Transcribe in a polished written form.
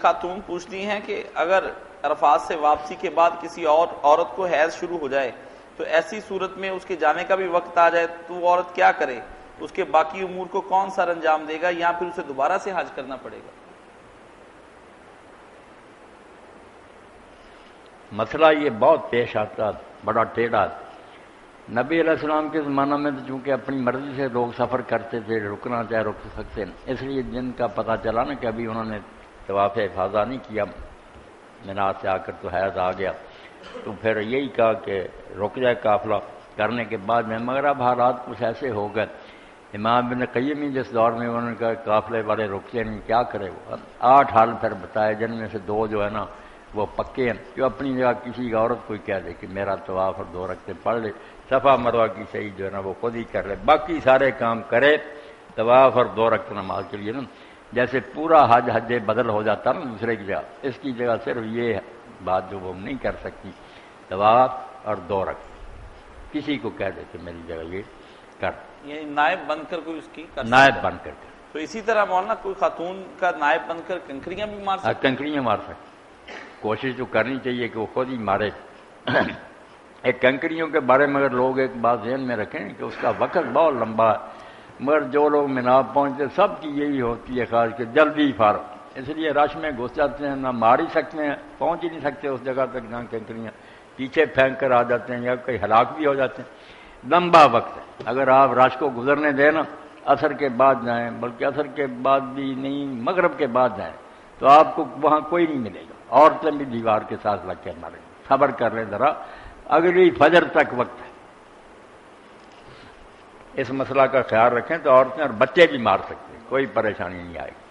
خاتون پوچھتی ہیں کہ اگر عرفات سے واپسی کے بعد کسی اور عورت کو حیض شروع ہو جائے تو ایسی صورت میں اس کے جانے کا بھی وقت آ جائے تو وہ عورت کیا کرے؟ اس کے باقی امور کو کون سا انجام دے گا یا پھر اسے دوبارہ سے حج کرنا پڑے گا؟ مسئلہ یہ بہت پیش آتا، بڑا ٹیڑھا۔ نبی علیہ السلام کے زمانہ میں تو چونکہ اپنی مرضی سے لوگ سفر کرتے تھے، رکنا چاہے رک سکتے، اس لیے جن کا پتہ چلا نا کہ ابھی انہوں نے طواف افاضہ نہیں کیا، مینا سے آ کر تو حیض آ گیا، تو پھر یہی کہا کہ رک جائے قافلہ کرنے کے بعد میں، مگر اب حالات کچھ ایسے ہو گئے۔ امام ابن قیم ہی جس دور میں انہوں نے کہا قافلے والے رکتے نہیں، کیا کرے وہ؟ 8 حال پھر بتائے، جن میں سے 2 جو ہے نا وہ پکے ہیں، جو اپنی جگہ کسی عورت کو کہہ دے کہ میرا طواف اور 2 رکعتیں پڑھ لے، صفا مروہ کی صحیح جو ہے نا وہ خود ہی کر لے، باقی سارے کام کرے طواف اور 2 رکعت نماز کے لیے نا، جیسے پورا حج بدل ہو جاتا نا دوسرے کی جگہ، اس کی جگہ صرف یہ بات جو وہ نہیں کر سکتی، طواف اور 2 رکعت کسی کو کہہ دے کہ میری جگہ یہ کر، یعنی نائب بن کر کوئی اس کی کر نائب بن کر کر۔ تو اسی طرح مولانا کوئی خاتون کا نائب بن کر کنکریاں بھی مار سکتی؟ کنکریاں مار سکتے، کوشش تو کرنی چاہیے کہ وہ خود ہی مارے۔ ایک کنکریوں کے بارے میں اگر لوگ ایک بات ذہن میں رکھیں کہ اس کا وقت بہت لمبا ہے، مگر جو لوگ مناب پہنچتے سب کی یہی ہوتی ہے خاص کہ جلدی فارغ، اس لیے رش میں گھس جاتے ہیں، نہ مار ہی سکتے ہیں، پہنچ ہی نہیں سکتے اس جگہ تک جہاں کنکریاں، پیچھے پھینک کر آ جاتے ہیں یا کئی ہلاک بھی ہو جاتے ہیں۔ لمبا وقت ہے، اگر آپ رش کو گزرنے دیں نا، عصر کے بعد جائیں، بلکہ عصر کے بعد بھی نہیں مغرب کے بعد جائیں، تو آپ کو وہاں کوئی نہیں ملے گا، عورتیں بھی دیوار کے ساتھ لگ کے ماریں گے۔ صبر کر لیں ذرا، اگلی فجر تک وقت ہے، اس مسئلہ کا خیال رکھیں تو عورتیں اور بچے بھی مار سکتے ہیں، کوئی پریشانی نہیں آئے گی۔